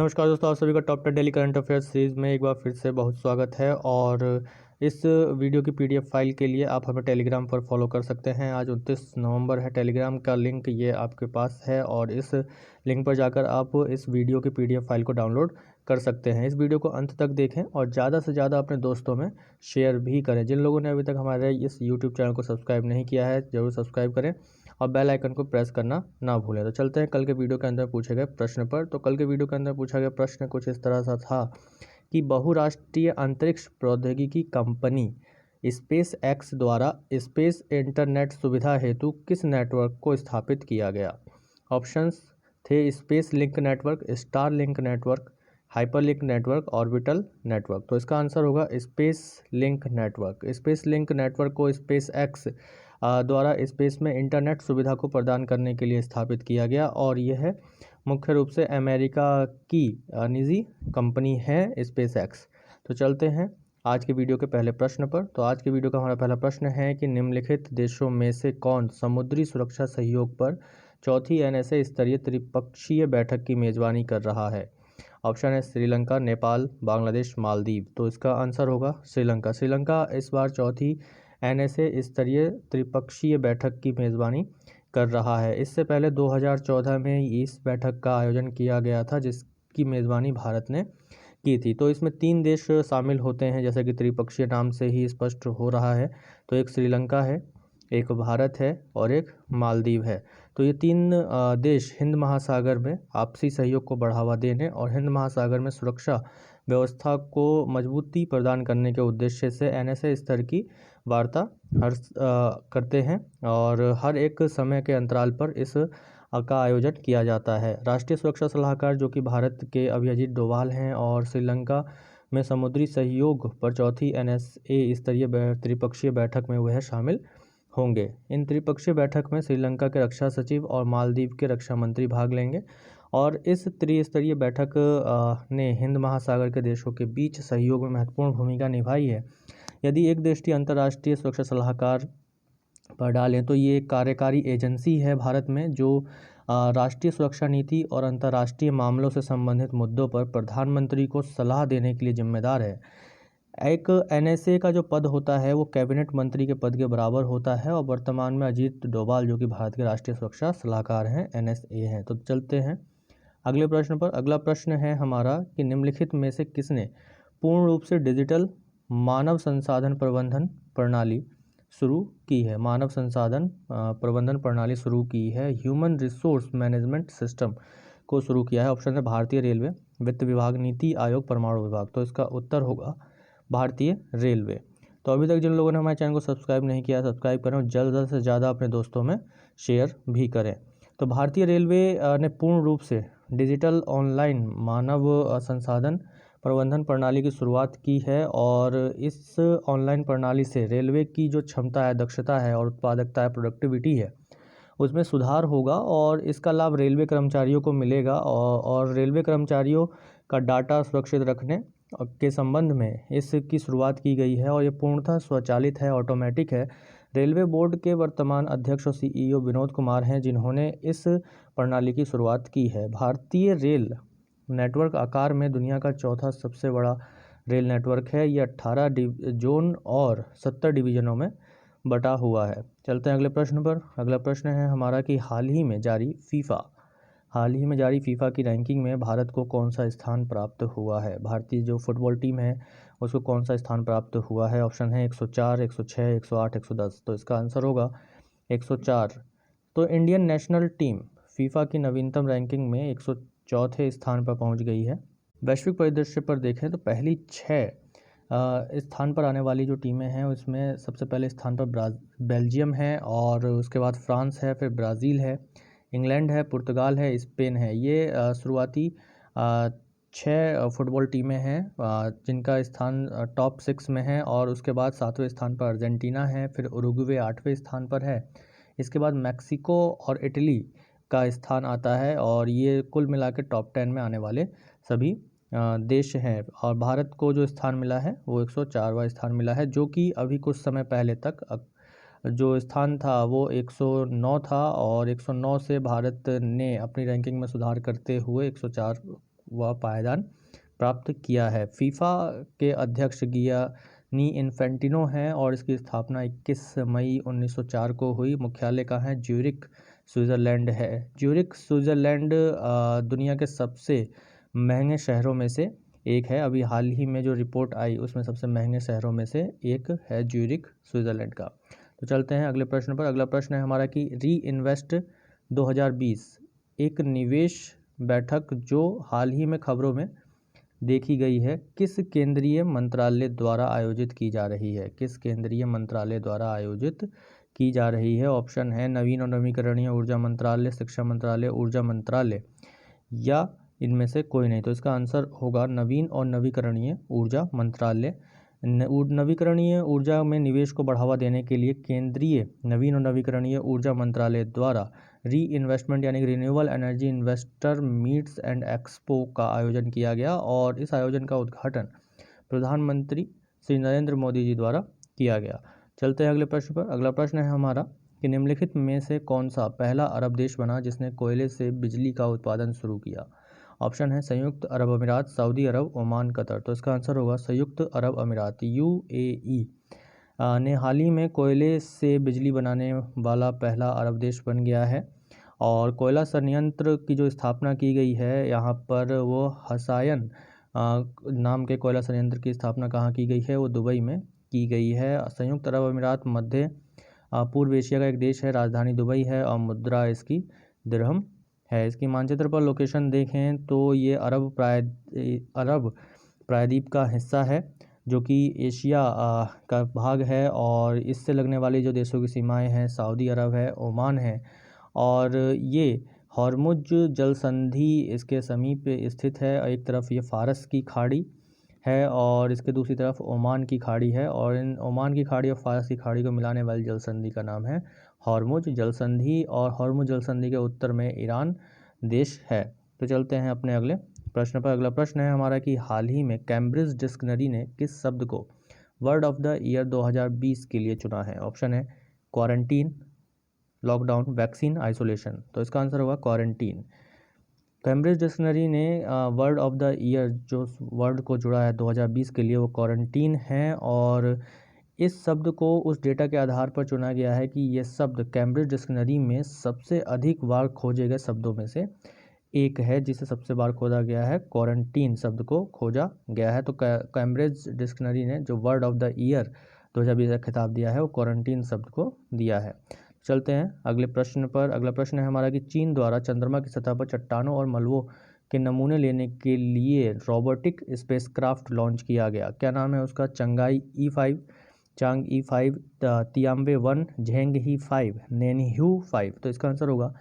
नमस्कार दोस्तों, आप सभी का top 10 daily current affairs series में एक बार फिर से बहुत स्वागत है। और इस वीडियो की पीडीएफ फाइल के लिए आप हमें टेलीग्राम पर फॉलो कर सकते हैं। आज 29 नवंबर है। टेलीग्राम का लिंक ये आपके पास है और इस लिंक पर जाकर आप इस वीडियो की पीडीएफ फाइल को डाउनलोड कर सकते हैं। इस वीडियो को अंत तक देखें और ज़्यादा से ज़्यादा अपने दोस्तों में शेयर भी करें। जिन लोगों ने अभी तक हमारे इस यूट्यूब चैनल को सब्सक्राइब नहीं किया है, ज़रूर सब्सक्राइब करें और बेल आइकन को प्रेस करना ना भूलें। तो चलते हैं कल के वीडियो के अंदर पूछे गए प्रश्न पर। तो कल के वीडियो के अंदर पूछा गया प्रश्न कुछ इस तरह सा था कि बहुराष्ट्रीय अंतरिक्ष प्रौद्योगिकी कंपनी स्पेस एक्स द्वारा स्पेस इंटरनेट सुविधा हेतु किस नेटवर्क को स्थापित किया गया। ऑप्शंस थे space link network, star link network, hyperlink network, orbital network. तो इसका आंसर होगा space link network. Space link network को स्पेस एक्स द्वारा स्पेस में इंटरनेट सुविधा को प्रदान करने के लिए स्थापित किया गया और यह मुख्य रूप से अमेरिका की निजी कंपनी है स्पेस एक्स। तो चलते हैं आज के वीडियो के पहले प्रश्न पर। तो आज के वीडियो का हमारा पहला प्रश्न है कि निम्नलिखित देशों में से कौन समुद्री सुरक्षा सहयोग पर चौथी एनएसए स्तरीय त्रिपक्षीय बैठक की मेजबानी कर रहा है। ऑप्शन है श्रीलंका, नेपाल, बांग्लादेश, मालदीव। तो इसका आंसर होगा श्रीलंका। श्रीलंका इस बार चौथी एनएसए स्तरीय त्रिपक्षीय बैठक की मेज़बानी कर रहा है। इससे पहले 2014 में इस बैठक का आयोजन किया गया था जिसकी मेज़बानी भारत ने की थी। तो इसमें 3 देश शामिल होते हैं जैसे कि त्रिपक्षीय नाम से ही स्पष्ट हो रहा है। तो एक श्रीलंका है, एक भारत है और एक मालदीव है। तो ये 3 देश हिंद महासागर में आपसी सहयोग को बढ़ावा देने और हिंद महासागर में सुरक्षा व्यवस्था को मजबूती प्रदान करने के उद्देश्य से एनएसए स्तर की वार्ता करते हैं और हर एक समय के अंतराल पर इस का आयोजन किया जाता है। राष्ट्रीय सुरक्षा सलाहकार जो कि भारत के अभिजीत डोभाल हैं और श्रीलंका में समुद्री सहयोग पर चौथी एनएसए स्तरीय त्रिपक्षीय बैठक में वह शामिल होंगे। इन त्रिपक्षीय बैठक में श्रीलंका के रक्षा सचिव और मालदीव के रक्षा मंत्री भाग लेंगे और इस त्रिस्तरीय बैठक ने हिंद महासागर के देशों के बीच सहयोग में महत्वपूर्ण भूमिका निभाई है। यदि एक देश की अंतर्राष्ट्रीय सुरक्षा सलाहकार पर डालें तो ये एक कार्यकारी एजेंसी है भारत में जो राष्ट्रीय सुरक्षा नीति और अंतर्राष्ट्रीय मामलों से संबंधित मुद्दों पर प्रधानमंत्री को सलाह देने के लिए जिम्मेदार है। एक एनएसए का जो पद होता है वो कैबिनेट मंत्री के पद के बराबर होता है और वर्तमान में अजीत डोभाल जो कि भारत के राष्ट्रीय सुरक्षा सलाहकार हैं एनएसए हैं। तो चलते हैं अगले प्रश्न पर। अगला प्रश्न है हमारा कि निम्नलिखित में से किसने पूर्ण रूप से डिजिटल मानव संसाधन प्रबंधन प्रणाली शुरू की है। मानव संसाधन प्रबंधन प्रणाली शुरू की है, ह्यूमन रिसोर्स मैनेजमेंट सिस्टम को शुरू किया है। ऑप्शन है भारतीय रेलवे, वित्त विभाग, नीति आयोग, परमाणु विभाग। तो इसका उत्तर होगा भारतीय रेलवे। तो अभी तक जिन लोगों ने हमारे चैनल को सब्सक्राइब नहीं किया सब्सक्राइब करें और ज़्यादा से ज़्यादा अपने दोस्तों में शेयर भी करें। तो भारतीय रेलवे ने पूर्ण रूप से डिजिटल ऑनलाइन मानव संसाधन प्रबंधन प्रणाली की शुरुआत की है और इस ऑनलाइन प्रणाली से रेलवे की जो क्षमता है, दक्षता है और उत्पादकता है, प्रोडक्टिविटी है, उसमें सुधार होगा और इसका लाभ रेलवे कर्मचारियों को मिलेगा और रेलवे कर्मचारियों का डाटा सुरक्षित रखने के संबंध में इसकी शुरुआत की गई है और ये पूर्णतः स्वचालित है, ऑटोमेटिक है। रेलवे बोर्ड के वर्तमान अध्यक्ष और सीईओ विनोद कुमार हैं जिन्होंने इस प्रणाली की शुरुआत की है। भारतीय रेल नेटवर्क आकार में दुनिया का चौथा सबसे बड़ा रेल नेटवर्क है। ये 18 जोन और 70 डिवीजनों में बटा हुआ है। चलते हैं अगले प्रश्न पर। अगला प्रश्न है हमारा कि हाल ही में जारी फीफा की रैंकिंग में भारत को कौन सा स्थान प्राप्त हुआ है। भारतीय जो फुटबॉल टीम है उसको कौन सा स्थान प्राप्त हुआ है। ऑप्शन है 104, 106, 108, 110। तो इसका आंसर होगा 104। तो इंडियन नेशनल टीम फीफा की नवीनतम रैंकिंग में 104वें स्थान पर पहुंच गई है। वैश्विक परिदृश्य पर देखें तो पहली 6 स्थान पर आने वाली जो टीमें हैं उसमें सबसे पहले स्थान पर बेल्जियम है और उसके बाद फ्रांस है, फिर ब्राज़ील है, इंग्लैंड है, पुर्तगाल है, स्पेन है। ये शुरुआती 6 फुटबॉल टीमें हैं जिनका स्थान टॉप 6 में है और उसके बाद 7वें स्थान पर अर्जेंटीना है, फिर उरुग्वे 8वें स्थान पर है। इसके बाद मैक्सिको और इटली का स्थान आता है और ये कुल मिला के टॉप 10 में आने वाले सभी देश हैं और भारत को जो स्थान मिला है वो 104वां स्थान मिला है जो कि अभी कुछ समय पहले तक जो स्थान था वो 109 था और 109 से भारत ने अपनी रैंकिंग में सुधार करते हुए 104 व पायदान प्राप्त किया है। फीफा के अध्यक्ष गियानी इन्फेंटिनो हैं और इसकी स्थापना 21 मई 1904 को हुई। मुख्यालय कहाँ है? ज्यूरिख स्विट्ज़रलैंड है। ज्यूरिख स्विट्ज़रलैंड दुनिया के सबसे महंगे शहरों में से एक है। अभी हाल ही में जो रिपोर्ट आई उसमें सबसे महंगे शहरों में से एक है ज्यूरिख स्विट्ज़रलैंड का। तो चलते हैं अगले प्रश्न पर। अगला प्रश्न है हमारा कि री इन्वेस्ट 2020 एक निवेश बैठक जो हाल ही में खबरों में देखी गई है, किस केंद्रीय मंत्रालय द्वारा आयोजित की जा रही है? किस केंद्रीय मंत्रालय द्वारा आयोजित की जा रही है? ऑप्शन है नवीन और नवीकरणीय ऊर्जा मंत्रालय, शिक्षा मंत्रालय, ऊर्जा मंत्रालय या इनमें से कोई नहीं। तो इसका आंसर होगा नवीन और नवीकरणीय ऊर्जा मंत्रालय। नवीकरणीय ऊर्जा में निवेश को बढ़ावा देने के लिए केंद्रीय नवीन और नवीकरणीय ऊर्जा मंत्रालय द्वारा री इन्वेस्टमेंट यानी renewable energy investor meets and expo का आयोजन किया गया और इस आयोजन का उद्घाटन प्रधानमंत्री श्री नरेंद्र मोदी जी द्वारा किया गया। चलते हैं अगले प्रश्न पर। अगला प्रश्न है हमारा कि निम्नलिखित में से कौन सा पहला अरब देश बना जिसने कोयले से बिजली का उत्पादन शुरू किया? ऑप्शन है संयुक्त अरब अमीरात, सऊदी अरब, ओमान, कतर। तो इसका आंसर होगा संयुक्त अरब अमीरात, यूएई ने हाल ही में कोयले से बिजली बनाने वाला पहला अरब देश बन गया है। और कोयला संयंत्र की जो स्थापना की गई है यहाँ पर वो हसायन नाम के कोयला संयंत्र की स्थापना कहाँ की गई है? वो दुबई में की गई है। संयुक्त अरब अमीरात मध्य पूर्व एशिया का एक देश है, राजधानी दुबई है और मुद्रा इसकी दिरहम है। इसकी मानचित्र पर लोकेशन देखें तो ये अरब प्रायद्वीप का हिस्सा है जो कि एशिया का भाग है और इससे लगने वाली जो देशों की सीमाएं हैं सऊदी अरब है, ओमान है और ये हॉर्मुज जल संधि इसके समीप स्थित है। एक तरफ ये फारस की खाड़ी है और इसके दूसरी तरफ ओमान की खाड़ी है और इन ओमान की खाड़ी और फारस की खाड़ी को मिलाने वाली जल संधि का नाम है हॉर्मुज जल संधि और हॉर्मुज जल संधि के उत्तर में ईरान देश है। तो चलते हैं अपने अगले प्रश्न पर। अगला प्रश्न है हमारा कि हाल ही में कैम्ब्रिज डिक्शनरी ने किस शब्द को वर्ड ऑफ द ईयर 2020 के लिए चुना है? ऑप्शन है क्वारंटीन, लॉकडाउन, वैक्सीन, आइसोलेशन। तो इसका आंसर होगा क्वारंटीन। कैम्ब्रिज डिक्शनरी ने वर्ड ऑफ द ईयर जो वर्ड को जुड़ा है 2020 के लिए वो क्वारंटीन है और इस शब्द को उस डेटा के आधार पर चुना गया है कि ये शब्द कैम्ब्रिज डिक्शनरी में सबसे अधिक बार खोजे गए शब्दों में से एक है, जिसे सबसे बार खोजा गया है क्वारंटीन शब्द को खोजा गया है। तो कैम्ब्रिज डिक्शनरी ने जो वर्ड ऑफ द ईयर 2020 का खिताब दिया है वो क्वारंटीन शब्द को दिया है। चलते हैं अगले प्रश्न पर। अगला प्रश्न है हमारा कि चीन द्वारा चंद्रमा की सतह पर चट्टानों और मलबों के नमूने लेने के लिए रोबोटिक स्पेसक्राफ्ट लॉन्च किया गया। क्या नाम है उसका? चंगाई E5, चांग E5, तियांबे 1, झेंग ही 5, नेनह्यू 5। तो इसका आंसर होगा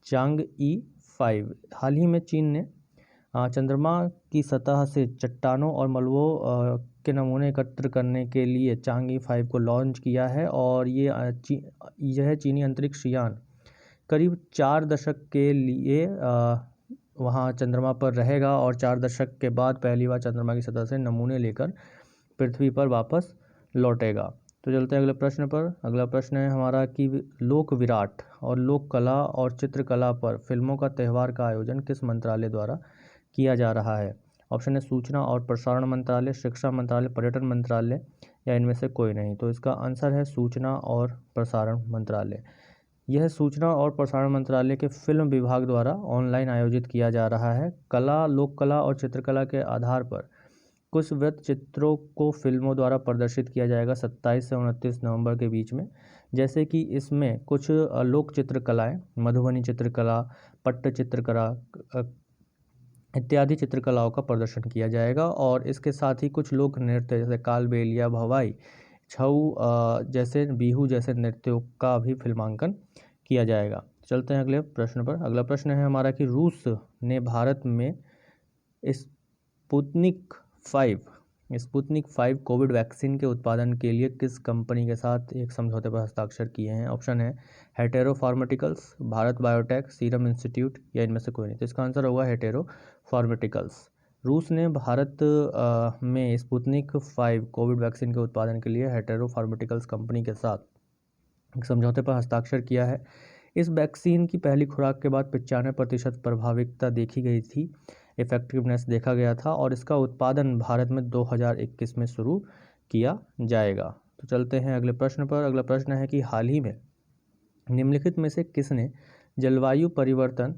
चांग E5। हाल ही में चीन ने चंद्रमा की सतह से चट्टानों और मलबों के नमूने एकत्र करने के लिए चांग E5 को लॉन्च किया है और यह चीनी अंतरिक्ष यान करीब 4 दशक के लिए वहाँ चंद्रमा पर रहेगा और 4 दशक के बाद पहली बार चंद्रमा की सतह से नमूने लेकर पृथ्वी पर वापस लौटेगा। तो चलते हैं अगले प्रश्न पर। अगला प्रश्न है हमारा कि लोक विराट और लोक कला और चित्रकला पर फिल्मों का त्यौहार का आयोजन किस मंत्रालय द्वारा किया जा रहा है? ऑप्शन है सूचना और प्रसारण मंत्रालय, शिक्षा मंत्रालय, पर्यटन मंत्रालय या इनमें से कोई नहीं। तो इसका आंसर है सूचना और प्रसारण मंत्रालय। यह सूचना और प्रसारण मंत्रालय के फिल्म विभाग द्वारा ऑनलाइन आयोजित किया जा रहा है। कला, लोक कला और चित्रकला के आधार पर कुछ वृत्त चित्रों को फिल्मों द्वारा प्रदर्शित किया जाएगा 27 से 29 नवंबर के बीच में। जैसे कि इसमें कुछ लोक चित्रकलाएँ, मधुबनी चित्रकला, पट्ट चित्रकला इत्यादि चित्रकलाओं का प्रदर्शन किया जाएगा और इसके साथ ही कुछ लोक नृत्य जैसे कालबेलिया, भवाई, छऊ जैसे बिहू जैसे नृत्यों का भी फिल्मांकन किया जाएगा। चलते हैं अगले प्रश्न पर। अगला प्रश्न है हमारा कि रूस ने भारत में स्पुतनिक 5 कोविड वैक्सीन के उत्पादन के लिए किस कंपनी के साथ एक समझौते पर हस्ताक्षर किए हैं? ऑप्शन है hetero pharmaceuticals, Bharat biotech, serum institute या इनमें से कोई नहीं। तो इसका आंसर होगा हेटेरो फार्मास्यूटिकल्स। रूस ने भारत में स्पुतनिक 5 कोविड वैक्सीन के उत्पादन के लिए हेटेरो फार्मास्यूटिकल्स कंपनी के साथ एक समझौते पर हस्ताक्षर किया है। इस वैक्सीन की पहली खुराक के बाद 95% प्रभाविकता देखी गई थी। इफ़ेक्टिवनेस देखा गया था और इसका उत्पादन भारत में 2021 में शुरू किया जाएगा। तो चलते हैं अगले प्रश्न पर। अगला प्रश्न है कि हाल ही में निम्नलिखित में से किसने जलवायु परिवर्तन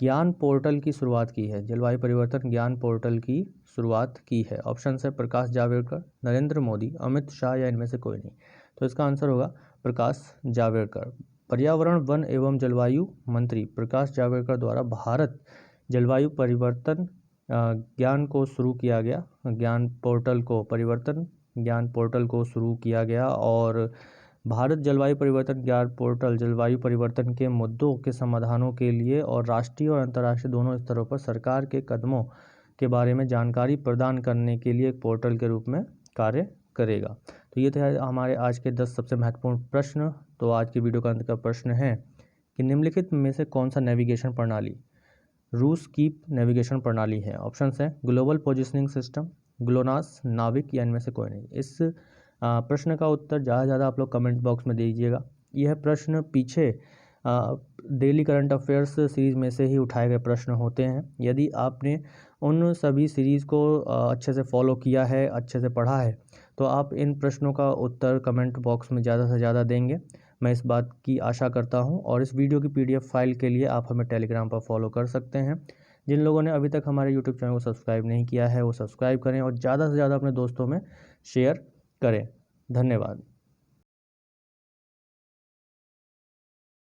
ज्ञान पोर्टल की शुरुआत की है? जलवायु परिवर्तन ज्ञान पोर्टल की शुरुआत की है। ऑप्शन है प्रकाश जावड़ेकर, नरेंद्र मोदी, अमित शाह या इनमें से कोई नहीं। तो इसका आंसर होगा प्रकाश जावड़ेकर। पर्यावरण, वन एवं जलवायु मंत्री प्रकाश जावड़ेकर द्वारा भारत जलवायु परिवर्तन ज्ञान को शुरू किया गया, ज्ञान पोर्टल को शुरू किया गया और भारत जलवायु परिवर्तन ज्ञान पोर्टल जलवायु परिवर्तन के मुद्दों के समाधानों के लिए और राष्ट्रीय और अंतर्राष्ट्रीय दोनों स्तरों पर सरकार के कदमों के बारे में जानकारी प्रदान करने के लिए एक पोर्टल के रूप में कार्य करेगा। तो ये थे हमारे आज के 10 सबसे महत्वपूर्ण प्रश्न। तो आज की वीडियो का अंत का प्रश्न है कि निम्नलिखित में से कौन सा नेविगेशन प्रणाली रूस कीप नेविगेशन प्रणाली है? ऑप्शंस हैं ग्लोबल पोजिशनिंग सिस्टम, ग्लोनास, नाविक या इनमें से कोई नहीं। इस प्रश्न का उत्तर ज़्यादा से ज़्यादा आप लोग कमेंट बॉक्स में दीजिएगा। यह प्रश्न पीछे डेली करंट अफेयर्स सीरीज़ में से ही उठाए गए प्रश्न होते हैं। यदि आपने उन सभी सीरीज़ को अच्छे से फॉलो किया है, अच्छे से पढ़ा है, तो आप इन प्रश्नों का उत्तर कमेंट बॉक्स में ज़्यादा से ज़्यादा देंगे, मैं इस बात की आशा करता हूं। और इस वीडियो की PDF फाइल के लिए आप हमें टेलीग्राम पर फॉलो कर सकते हैं। जिन लोगों ने अभी तक हमारे यूट्यूब चैनल को सब्सक्राइब नहीं किया है वो सब्सक्राइब करें और ज़्यादा से ज़्यादा अपने दोस्तों में शेयर करें। धन्यवाद।